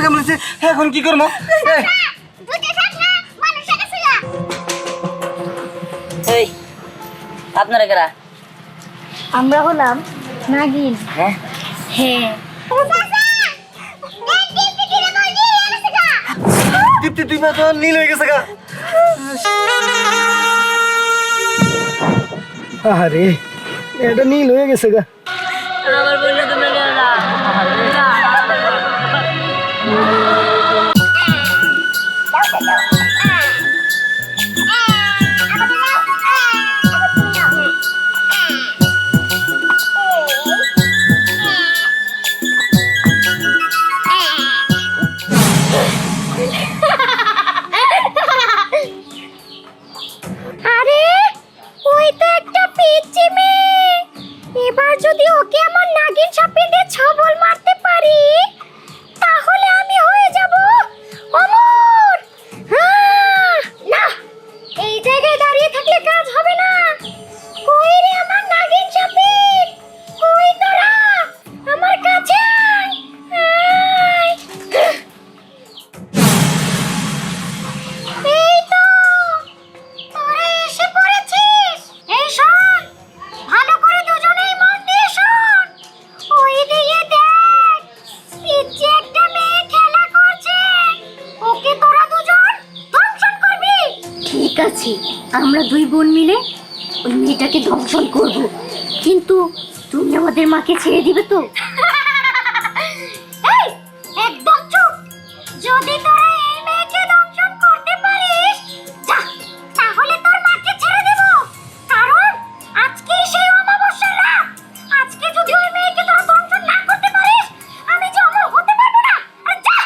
সাপে কামড়েছে, এখন কি করবো? এই আপনারা কারা? আমরা হলাম নাগিন। হ্যাঁ হ্যাঁ, দীপ্তি তুই মা তো নীল হয়ে গেছে গা। আরে এটা নীল হয়ে গেছে গা। আমার বললে তোমরা কেন না? আরে ওই তো একটা পিচ্চি মেয়ে। এবার যদি ওকে আমার নাগিন সাপে দিয়ে ছবল মারতে পারি তাহলে আমি হয়ে যাব অমর। না, এই জায়গায় দাঁড়িয়ে থাকলে কাজ হবে না। কই রে আমার নাগিন সাপে, কই তোরা? আমার কাছে আয়, আয়। এই তো তোরা এসে পড়েছিস। এই শোন, ভালো করে দুজনেই মন দিয়ে শোন। ওই দিকে দেখ, পিচ্চি একটা মেয়ে খেলা করছে। ওকে তোরা দুজন দংশন করবি। ঠিক আছে, আমরা দুই বোন মিলে ওই মেয়েটাকে দংশন করব, কিন্তু তুমি আমাদের মাকে ছেড়ে দিবে তো? এই, একদম চুপ। যদি তোরা এই মেয়েকে দংশন করতে পারিস, যা, তাহলে তোর মাকে ছেড়ে দেব। কারণ আজকে সেই অমাবস্যার রাত। আজকে যদি ওই মেয়েকে তোরা দংশন না করতে পারিস, আমি যে অমর হতে পারবো না। আর যা।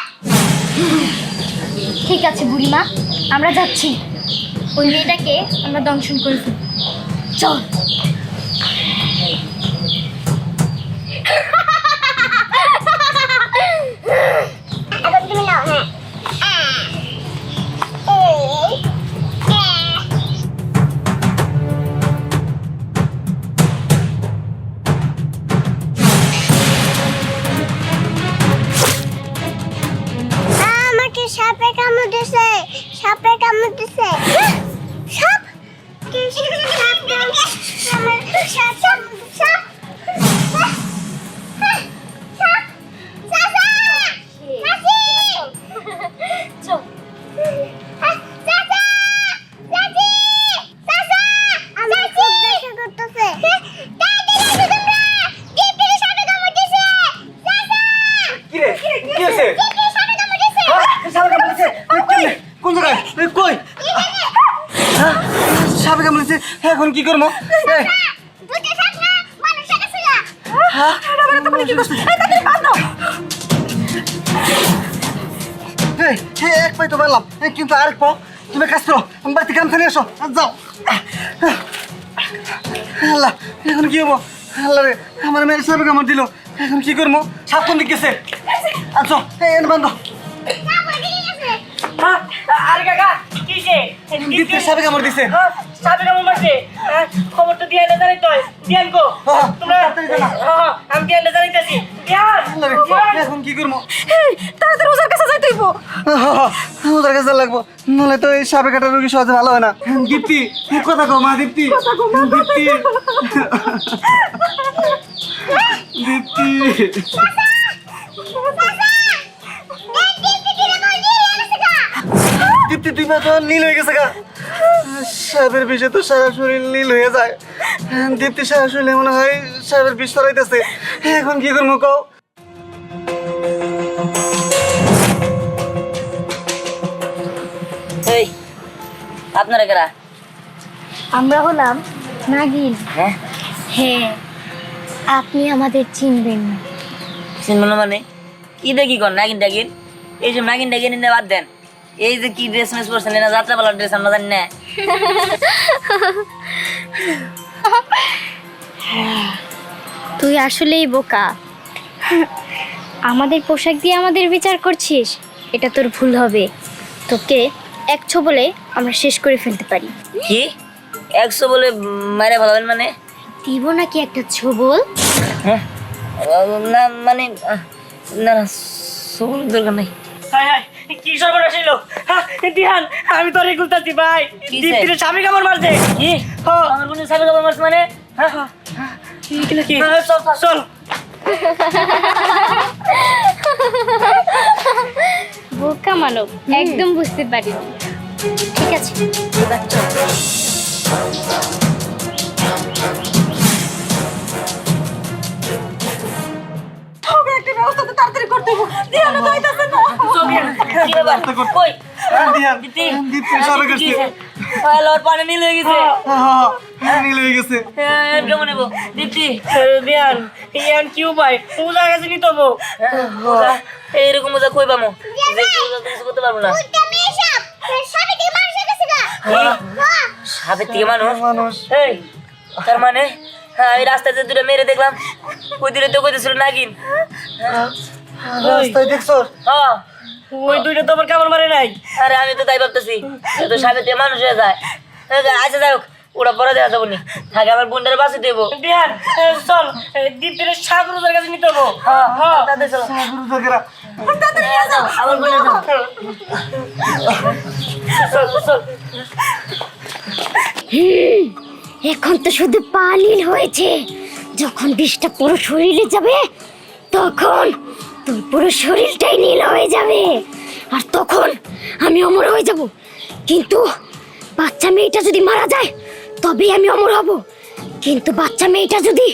ঠিক আছে বুড়িমা, আমরা যাচ্ছি। ওই মেয়েটাকে আমরা দংশন করে ফেলব। চল। আমাকে সাপে কামড় দিছে, সাপে কামড় দিছে। সাপ? সাপ সাপ সাপ সাপ সাপে কামড়েছে, এখন কি করবো? এক পাই তো পারলাম, কিন্তু আরেক পাও। তুমি কাজ করো, আমার বাড়িতে কাম খানি আসো, যাও। আল্লাহ, এখন কি হবো? আল্লাহ রে, আমার মেয়ের সাপে কামড় দিল, এখন কি করবো? সাপ কোন দিক গেছে? আচ্ছা, এনে বান্ধব। আরে কাকা কিসে? দীপ্তির সাপে কামড় দিছে। সাপে কামড় মারছে? খবর তো দিয়ে এলে জানি তো। দিয়ান গো তোমরা? আমি দিয়ে এলে জানিতেছি। আল্লাহ রে, এখন কি করবো? তাড়াতাড়ি ওজার কাছে যাইতে হইব। ওদের কাছে লাগবো, নলে তো এই সাপে কাটা রোগী সহজে ভালো হয় না। দীপ্তি, কথা কো মা। দীপ্তি, দীপ্তি, দীপ্তি। দীপ্তি তুই মা তো নীল হয়ে গেছে গা। সাপের বিষে তো সারা শরীর নীল হয়ে যায়। দীপ্তি সারা শরীরে মনে হয় সাপের বিষ ছড়াইতেছে। এখন কি করবো কও? এই আপনারা কারা? আমরা হলাম নাগিন। হ্যাঁ হ্যাঁ, আপনি আমাদের চিনবেন না। চিনবো না মানে? কি দেখি কর নাগিন টাগিন? এই যে নাগিন টাগিন নিয়ে বাদ দেন। এই যে কি ড্রেস মেস পরছেন, না যাত্রাপালার ড্রেস আমরা জানি না। তুই আসলেই বোকা। আমাদের পোশাক দিয়ে আমাদের বিচার করছিস, এটা তোর ভুল হবে। তোকে এক ছোবলে আমরা শেষ করে ফেলতে পারি। কি 100 বলে মারে ভালোবেন মানে? দিব নাকি একটা ছোবল? হ্যাঁ না মানে না না, সবুর দরকার নাই। হাই হাই কি সর্বনাশ হইলো দিহান আমি তো রেগুল তাছি ভাই কি দীপ্তির স্বামী কামড় মারছে কি হ্যাঁ। আমার বোনের সাথে খবর মারছ মানে কি চল চল বোকা মানব একদম বুঝতে পারিনি ঠিক আছে এবার চল কি ব্যাপার কই দিয়ান দীপ্তি দীপ্তি সারা করছে লর পানি নীল হয়ে গেছে নীল হয়ে গেছে কেমন নেবো দীপ্তি দিহান ইয়ান কি উপায় পূজা গেছে নি তবু এইরকম মজা কই পামো কিছু করতে পারবো না সাপের থেকে মানুষ এই তার মানে আমি রাস্তাতে দুটো মেরে দেখলাম ওই দূরে তো কইতেছিল নাগিন রাস্তায় দেখছো হ্যাঁ ওই দুইটা তো আমার কামড় মারে নাই আরে আমি তো তাই ভাবতেছি তো সাপের থেকে মানুষ হয়ে যায় আচ্ছা যাই হোক ওরা পরে দেওয়া যাবো নি আগে আমার বোনটারে বাঁচি দেবো দিহান চল দীপ্তির সাগরুজার কাছে নিতে হবো হ্যাঁ তাদের চলো গুরু জগেরা আমার বোনের যাও চল চল এখন তো শুধু পা নীল হয়েছে যখন বিষটা পুরো শরীরে যাবে তখন তোর পুরো শরীরটাই নীল হয়ে যাবে আর তখন আমি অমর হয়ে যাব কিন্তু বাচ্চা মেয়েটা যদি মারা যায় তবেই আমি অমর হব কিন্তু বাচ্চা মেয়েটা যদি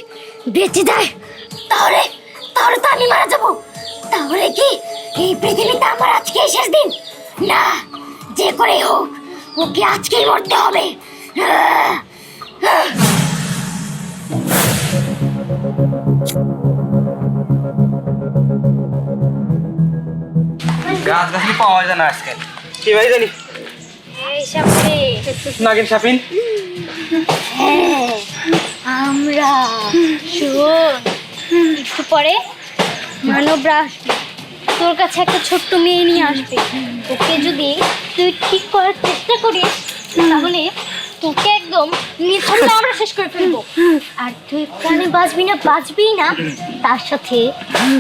বেঁচে যায় তাহলে তাহলে তো আমি মারা যাব তাহলে কি এই পৃথিবীতে আমার আজকেই শেষ দিন না যে করে হোক ওকে আজকেই মরতে হবে গাছ গাছলি পাওয়া যায় না আজকাল কি ভাই জানি এই সামনে নাগিন সাপিন আমরা শোন একটু পরে মানবরা আসবে তোর কাছে একটা ছোট্ট মেয়ে নিয়ে আসবে ওকে যদি তুই ঠিক করার চেষ্টা করিস তাহলে তোকে একদম নিঃসন্দেহে আমরা শেষ করে ফেলবো আর তুই প্রাণে বাঁচবি না তার সাথে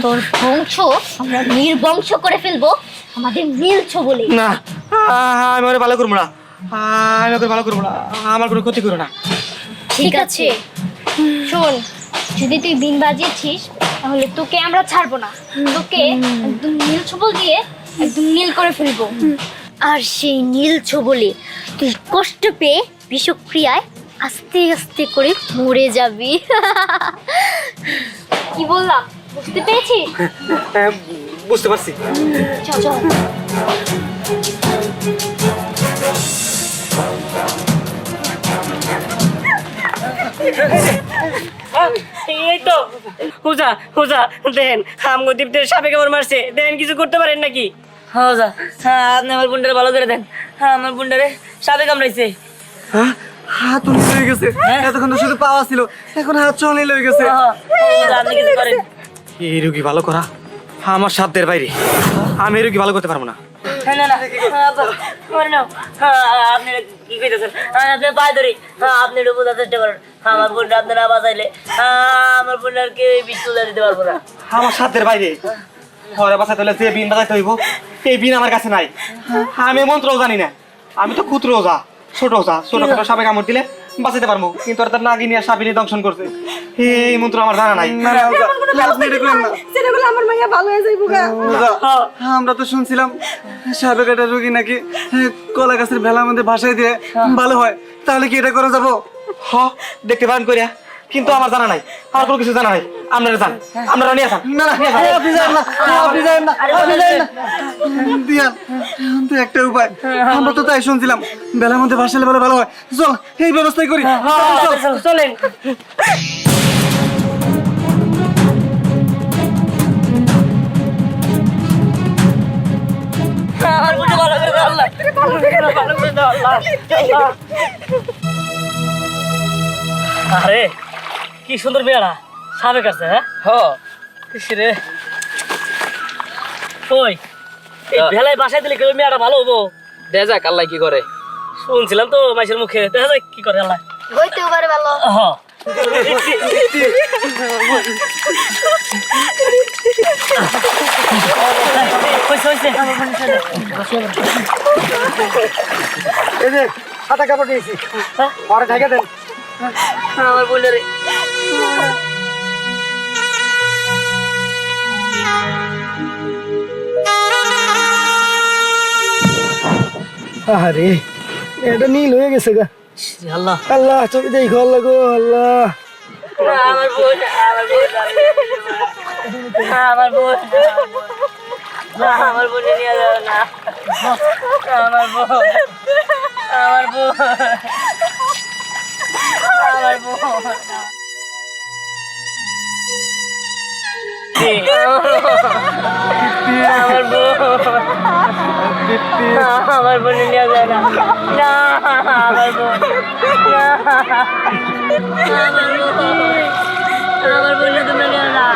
তোর বংশ আমরা নির্বংশ করে ফেলবো আমাদের মিলছো বলে না আমি ওরে ভালো করবো না আমি ওকে ভালো করবো না আমার কোনো ক্ষতি করো না ঠিক আছে শোন যদি তুই বিন বাজিয়েছিস তাহলে তোকে আমরা ছাড়বো না তোকে একদম নীল ছবল দিয়ে একদম নীল করে ফেলবো আর সেই নীল ছবলে তুই কষ্ট পেয়ে বিষক্রিয়ায় আস্তে আস্তে করে মরে যাবি কি বললাম বুঝতে পেরেছিস বুঝতে পারছি চল চল এই তো হুজা দেন আমগো দীপ্তির সাপে কামড় মারছে দেন কিছু করতে পারেন নাকি হ্যাঁ যা হ্যাঁ আপনি আমার বোনটারে ভালো করে দেন হ্যাঁ আমার বোনটারে সাপে কামড়াইছে হ্যাঁ হাত নীল হয়ে গেছে এতক্ষণ তো শুধু পাওয়া ছিল এখন হাত চল নীল হয়ে গেছে আপনি কিছু করেন এই রোগী ভালো করা আমার সাধ্যের বাইরে আমি এই রোগী ভালো করতে পারবো না না না মরে নাও আপনি কি কইতেছেন আপনি পায়ে ধরি আপনি একটু বোঝার চেষ্টা করেন আমার বোনটা আপনারা বাঁচাইলে আমার বোনটার কেউ বিষ তুলে দিতে পারবো না আমার সাধ্যের বাইরে ঘরে বাসাতে হলে যে বিন বাজাইতে হইব এই বিন আমার কাছে নাই আমি মন্ত্রও জানি না আমি তো ক্ষুদ্র ওজা ছোট ওজা ছোটখাটো সাপে কামড় দিলে বাঁচাতে পারবো কিন্তু ওরা তার নাগিনিয়া সাপিনী দংশন করছে এই মন্ত্র আমার জানা নাই আমরা তো শুনছিলাম সাপে কাটা রোগী নাকি কলা গাছের ভেলার মধ্যে ভাসাই দিয়ে ভালো হয় তাহলে কি এটা করা যাবো হ দেখতে পারেন করিয়া কিন্তু আমার জানা নাই আমার কোনো কিছু জানা নাই আপনারা যান আপনারা নিয়ে আসেন না আপনি যান না আপনি যান না আপনি যান না দিয়ান তো একটা উপায় আমরা তো তাই শুনছিলাম বেলার মধ্যে ভাসালে বলে ভালো হয় চল এই ব্যবস্থাই করি চলেন আমার বোনটা ভালো করে দাও আল্লাহ ভালো করে দাও আল্লাহ আরে কি সুন্দর মেয়েরা সাপে কাটছে হ্যাঁ রে ওই এই ভেলায় বাসায় দিলে কেউ মেয়েটা ভালো হবো দেখা যাক আল্লাহ কি করে শুনছিলাম তো মাইসের মুখে দেখা যায় কি করে আল্লাহ হইতেও পারে ভালো হ্যাঁ হইছে এই যে সাদা কাপড় নিয়েছি পরে ঢেকে দেন। আমার বোনের আরে এটা নীল হয়ে গেছে গা। আল্লাহ আল্লাহ চোখে দেখো আল্লাহ গো আল্লাহ। আমার বোন আমার বোন আমার বোন নিয়ে যাও না আমার বোন আমার বোন আমার বোন আমার বোন আমার বোন নিয়ে যায় না না আমার বোন না আমার বোন তুমি নিয়ে না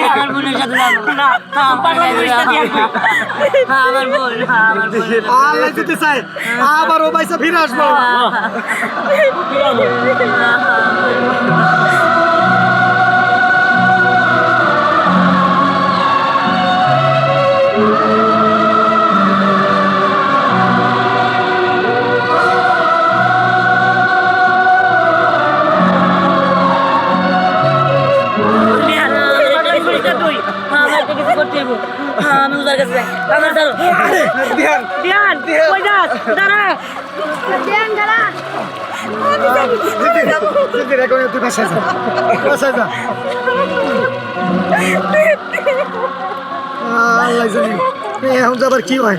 আমার বোনের সাথে না আমার বোন আল্লাহ যেতে চাই আবার ও পয়সা ফিরে আসবো। আমি উদার কাছে যাই আমার ধরো ধ্যান কই যাস দাঁড়া আল্লাহ জানি এখন যাবার কি হয়।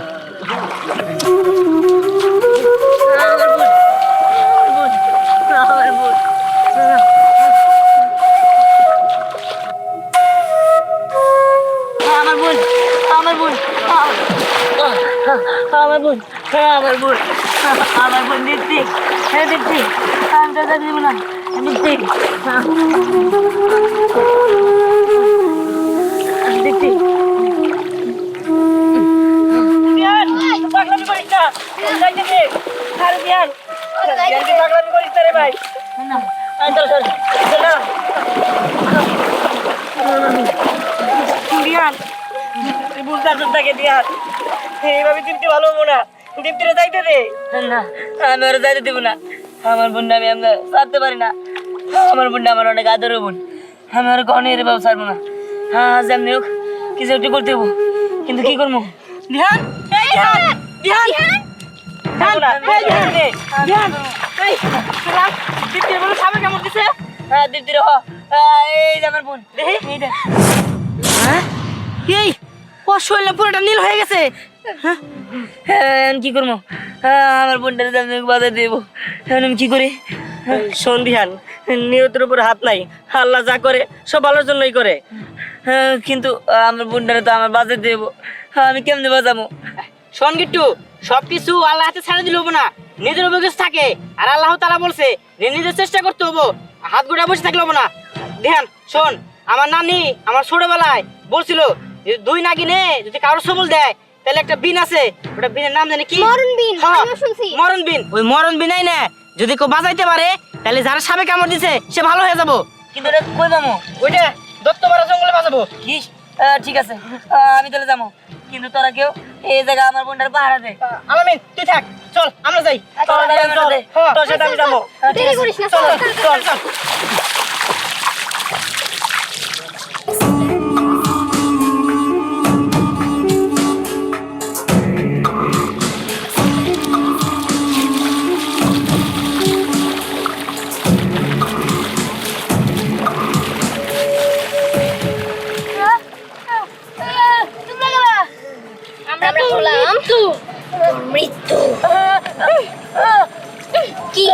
আমার বোন আমার বোন আমার বোন আমার বোন দিচ্ছি হ্যাঁ দিচ্ছি আমি দাদা দিব না দিচ্ছি দিচ্ছি পাগলামি করিস না যাইতে দে আরে ধ্যান ধ্যানকে পাগলামি করিস না রে ভাই না চল চল চল ধ্যান তুই বুঝতে আসছিস তাকে ধ্যান এইভাবে দীপ্তি ভালো হবো না দীপ্তিরে যাইতে দে না আমি ওরা যাইতে দেবো না আমার বোনটা আমি আমরা ছাড়তে পারি না আমার বোনটা আমার অনেক আদরের বোন আমি ওরা কখনো এর ব্যবসা ছাড়বো না হ্যাঁ যেমনি হোক কিছু একটু করতে হবো কিন্তু কি করবো ধ্যান এই ধ্যান ধ্যান ধ্যান এই ধ্যান রে ধ্যান এই তোরা দীপ্তির বলে সাবে কেমন দিছে হ্যাঁ দিদির এই যে আমার বোন এই যে হ্যাঁ এই ও শরীরে পুরোটা নীল হয়ে গেছে হ্যাঁ কি করবো আমার বোনটা আমি বাধা দেবো এখন আমি কি করি সন্ধিহান নিয়তের উপর হাত নাই আল্লাহ যা করে সব ভালোর জন্যই করে কিন্তু আমার বোনটারে তো আমার বাজে দেবো আমি কেমনে বাজাবো শোন গিট্টু সবকিছু আল্লাহ হাতে ছাড়া দিলে হবো না নিজের অভিজ্ঞতা থাকে আর আল্লাহ তাআলা বলছে যে নিজের চেষ্টা করতে হবো হাত গুড়া বসে থাকলে হবো না ধ্যান শোন আমার নানি আমার ছোটবেলায় বলছিল যে দুই নাগিনে যদি কারো সবল দেয় তাহলে একটা বিন আছে ওটা বিনের নাম জানি কি মরণ বিন, হ্যাঁ, আমিও শুনছি। মরণ বিন ওই মরণ বিনাই না যদি কেউ বাজাইতে পারে তাহলে যারা সাবে কামড় দিছে সে ভালো হয়ে যাবো কিন্তু এটা কই যাবো ওইটা দত্তপাড়া জঙ্গলে বাজাবো কি ঠিক আছে আমি তাহলে যাবো কিন্তু তোরা কেউ এই জায়গা আমার বোনটার পাহারা দে আলামিন তুই থাক চল আমরা যাই চল, চল, চল। হ্যাঁ, তোর সাথে আমি যাবো ঠিক দেরি আছে করিস না চল চল, চল, চল চল আমরা হলাম মৃত্যু কি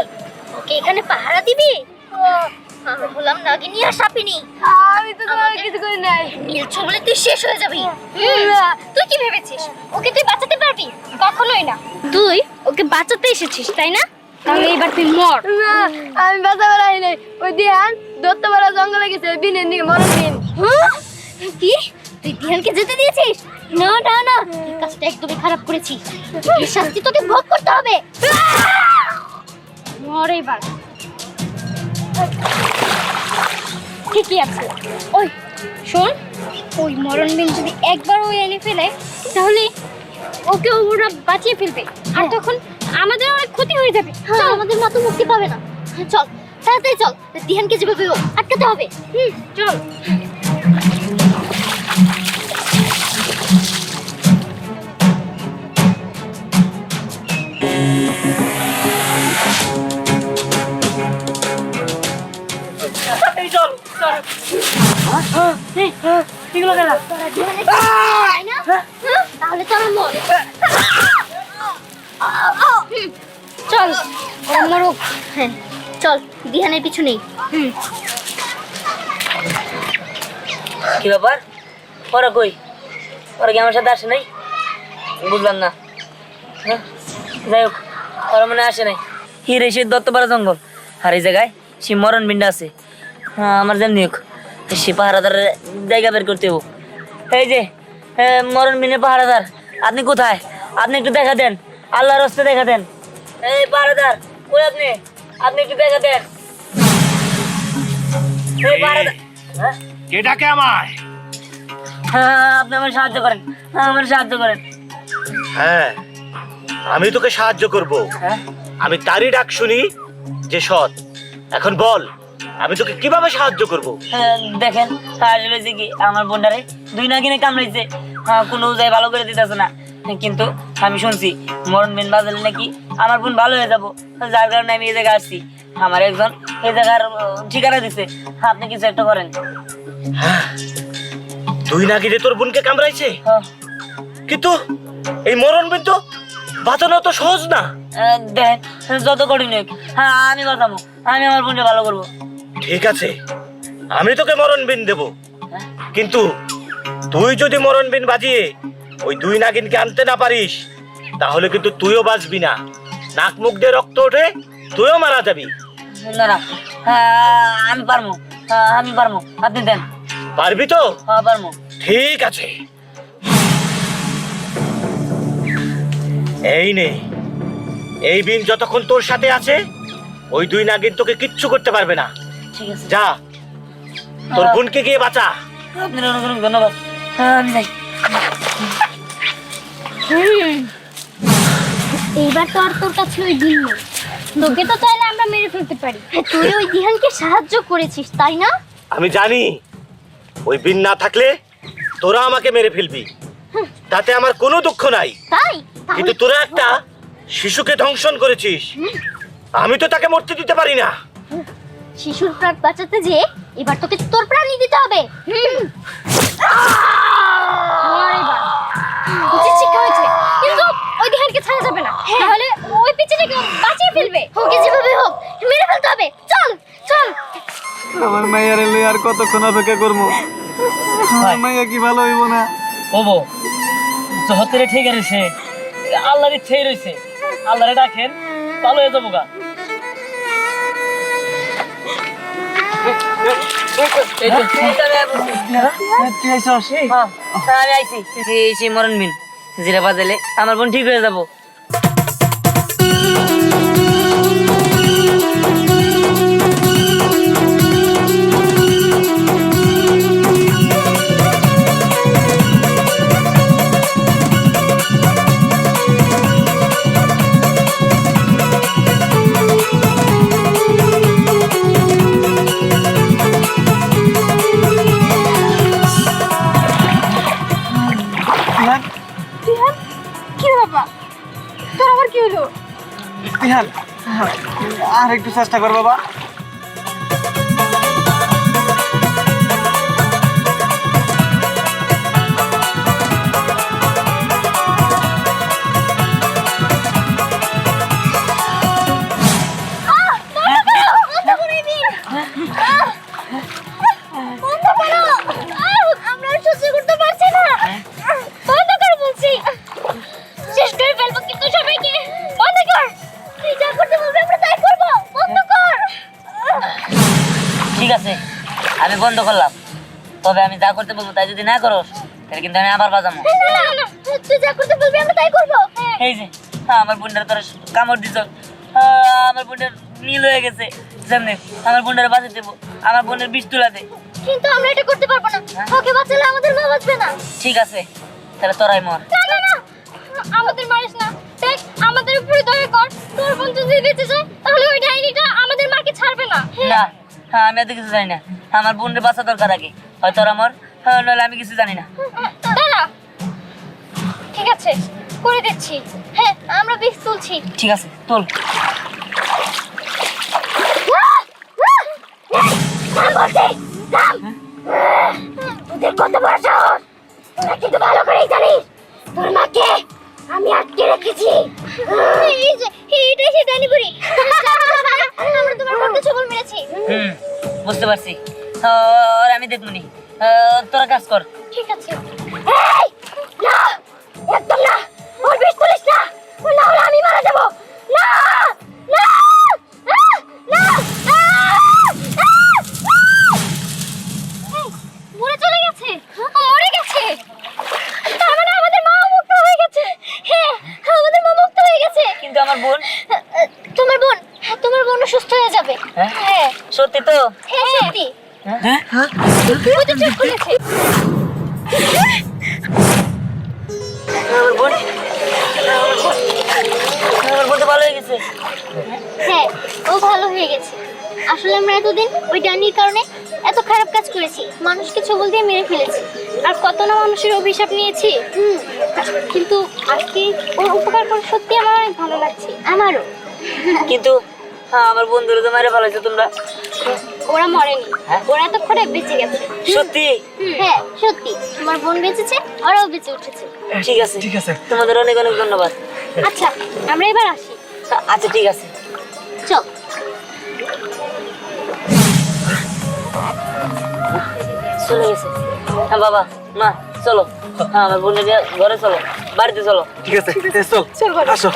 ওকে এখানে পাহারা দিবি আমরা হলাম নাগিনী আর সাপিনী আমি তো তোমার কিছু করি নাই নীল ছবলে তুই শেষ হয়ে যাবি তুই কি ভেবেছিস ওকে তুই বাঁচাতে পারবি কখনোই না তুই ওকে বাঁচাতে এসেছিস তাই না তাহলে এবার তুই মর না আমি বাঁচাবার আই নাই ওই দিহান দত্তপাড়া জঙ্গলে গেছে বিনে নিয়ে মরণ বিন কি তুই দিহানকে যেতে দিয়েছিস? না না না, এই কাজটা একদমই খারাপ করেছিস। এর শাস্তি তোকে ভোগ করতে হবে। মরে এবার। ঠিকই আছে। ওই শোন, ওই মরণ বিন যদি একবার ওই এনে ফেলে তাহলে ওকে ওরা বাঁচিয়ে ফেলবে, আর তখন আমাদের অনেক ক্ষতি হয়ে যাবে। চল, আমাদের মা তো মুক্তি পাবে না। চল তাড়াতাড়ি চল, দিহানকে যেভাবে হোক আটকাতে হবে। চল। এগুলো কেন? তোরা দিহানের তাই না? তাহলে তোরা মর। চল, ওরা মরুক। হ্যাঁ চল, দিহানের পিছু নেই। কি ব্যাপার? ওরা কই? ওরা কি আমার সাথে আসে নাই? বুঝলাম না। হ্যাঁ, যাই হোক, ওরা মনে হয় আসে নাই। হিরে সে দত্তপাড়া জঙ্গল, আর এই জায়গায় সে মরণ বিন্ডা আছে। হ্যাঁ, আমার যেমনি হোক সে পাহারাদারের জায়গা বের করতে হবো। এই যে মরণ বিনের পাহারাদার, আপনি কোথায়? আপনি একটু দেখা দেন, আল্লাহর রাস্তায় দেখা দেন। এই পাহারাদার কই আপনি? আপনি একটু দেখা দেন। এই পাহারাদার। হ্যাঁ, কে ডাকে আমায়? হ্যাঁ, আপনি আমার সাহায্য করেন, আমার সাহায্য করেন। হ্যাঁ, আমি তোকে সাহায্য করব। হ্যাঁ, আমি তারই ডাক শুনি যে সৎ। এখন বল, আমি তোকে কিভাবে সাহায্য করব? দেখেন আসলে হয়েছে কি, আমার বোনটারে দুই নাগিনে কামড়াইছে। কোনো উজায় ভালো করে দিতেছে না, কিন্তু আমি শুনছি মরণ বিন বাজালে নাকি আমার বোন ভালো হয়ে যাবো, যার কারণে আমি এই জায়গায় আসছি। আমার একজন এই জায়গার ঠিকানা দিছে, আপনি কিছু একটা করেন। তুই নাকি রে তোর বোনকে কামড়াইছে? হ্যাঁ, কিন্তু এই মরণ বিন তো বাঁচানো তো সহজ না। দেখেন যত কঠিন হোক, হ্যাঁ আমি বাঁচাবো, আমি আমার বোনকে ভালো করবো। ঠিক আছে, আমি তোকে মরণ বিন দেব, কিন্তু তুই যদি মরণ বিন বাজিয়ে ওই দুই নাগিনকে আনতে না পারিস তাহলে কিন্তু তুইও বাঁচবি না। নাক মুখ দিয়ে রক্ত ওঠে, তুইও মারা যাবি। না না, আমি পারবো, আমি পারবো, আপনি দেন। পারবি তো? হ্যাঁ পারবো। ঠিক আছে, এই নে, এই বিন যতক্ষণ তোর সাথে আছে ওই দুই নাগিন তোকে কিচ্ছু করতে পারবে না। ঠিক আছে, যা, তোর বোনকে গিয়ে বাঁচা। আপনার অনেক অনেক ধন্যবাদ। আমি যাই। এইবার তো আর তোর কাছে ওই দিন নেই। তোকে তো চাইলে আমরা মেরে ফেলতে পারি। তুই ওই দিহানকে সাহায্য করেছিস তাই না? আমি জানি ওই বিন না থাকলে তোরা আমাকে মেরে ফেলবি, তাতে আমার কোনো দুঃখ নাই। তাই? কিন্তু তোরা একটা শিশুকে ধ্বংসন করেছিস, আমি তো তাকে মরতে দিতে পারি না। শিশুর প্রাণ বাঁচাতে যে এবার তোকে তোর প্রাণই দিতে হবে। মর এবার। উচিত শিক্ষা হয়েছে, কিন্তু ওই দিহানকে ছাড়া যাবে না, তাহলে ওই পিচ্চিটাকে বাঁচিয়ে ফেলবে। ওকে যেভাবে হোক মেরে ফেলতে হবে। চল চল। আমার মাইয়ারে লই আর কতক্ষণ অপেক্ষা করবো? আমার মাইয়া কি ভালো হইব না? ওবো হতে ঠিক আছে, আল্লাহর ইচ্ছেই রয়েছে। আল্লাহরে ডাকেন, ভালো হয়ে যাবো গা। তুই আইসস? আমি আইছি, সেই মরণ বিন জিরা বাজালে আমার বোন ঠিক হয়ে যাবো। কি বাবা, তোর আবার কি হলো? দিহান, আর একটু চেষ্টা কর বাবা। আমরা সহ্য করতে পারছি না। বন্ধ কর বলছি। শেষ করে ফেলবো কিন্তু সবাইকে। বন্ধ কর। তুই যা করতে বলবি আমরা তাই করবো। বন্ধ কর। ঠিক আছে, আমি বন্ধ করলাম, তবে আমি যা করতে বলবো তাই যদি না করো তাহলে কিন্তু আমি আবার বাজাবো। না না তুই যা করতে বলবি আমরা তাই করবো। এই যে আমার বোনটার তোর কামড় দিছ, আমার বোনের নীল হয়ে গেছে, যেমনি আমার বোনটারে বাঁচিয়ে দেবো, আমার বোনের বিষ তুলা দে। কিন্তু আমরা এটা করতে পারবো না, ওকে বাঁচালে আমাদের মা বাঁচবে না। ঠিক আছে, তাহলে তোরাই মর। না না না আমাদের মারিস না, দেখ আমাদের উপরে দয়া কর, তোর বোন যদি বেঁচে যায় তাহলে ওই ডাইনিটা আমাদের মাকে ছাড়বে না। না, আমি এত কিছু জানি না, আমার বোনের বাঁচা দরকার আগে, হয় তোরা মর, নাহলে আমি কিছু জানি না। দাঁড়া, ঠিক আছে করে দিচ্ছি। হ্যাঁ আমরা বিষ তুলছি। ঠিক আছে, তোল। তোদের কত বড় সাহস, তোরা কিন্তু ভালো করেই জানিস তোর মাকে আমি আটকে রেখেছি। এই যে এইটাই সে ডাইনি বুড়ি, আমরা তোমার বোনকে ছবল মেরেছি। বুঝতে পারছি, আর আমি দেখবনি, তোরা কাজ কর। ঠিক আছে। এই না, একদম না, ওর বিষ তুলিস না, না হলে আমি মারা যাবো। না না না মরে চলে গেছে, মরে গেছে, তার মানে আমাদের মা মুক্ত হয়ে গেছে। হ্যাঁ আমাদের মা মুক্ত হয়ে গেছে। কিন্তু আমার বোন, তোমার বোন সুস্থ হয়ে যাবে। হ্যাঁ? হ্যাঁ সত্যি তো? হ্যাঁ সত্যি, হ্যাঁ, ও তো চোখ খুলেছে। আমার বোন, আমার বোন তো ভালো হয়ে গেছে। হ্যাঁ ও ভালো হয়ে গেছে। আসলে আমরা এতদিন ওই ডাইনির কারণে এত খারাপ কাজ করেছি, মানুষকে ছবল দিয়ে মেরে ফেলেছি, আর কত না মানুষের অভিশাপ নিয়েছি। কিন্তু আজকে ওর উপকার করে সত্যি আমার অনেক ভালো লাগছে। আমারও। কিন্তু আমার বন্ধুরা তো মেরে ফেলেছে তোমরা। ওরা মরেনি, হ্যাঁ? ওরা এতক্ষণে বেঁচে গেছে। সত্যি? হ্যাঁ সত্যি, তোমার বোন বেঁচেছে, ওরাও বেঁচে উঠেছে। ঠিক আছে, ঠিক আছে। তোমাদের অনেক অনেক ধন্যবাদ। আচ্ছা আমরা এবার আসি। আচ্ছা ঠিক আছে, চল। চলে গেছে। হ্যাঁ বাবা, মা চলো, আমার বোনের ঘরে চলো, বাড়িতে চলো। ঠিক আছে, চল আসো।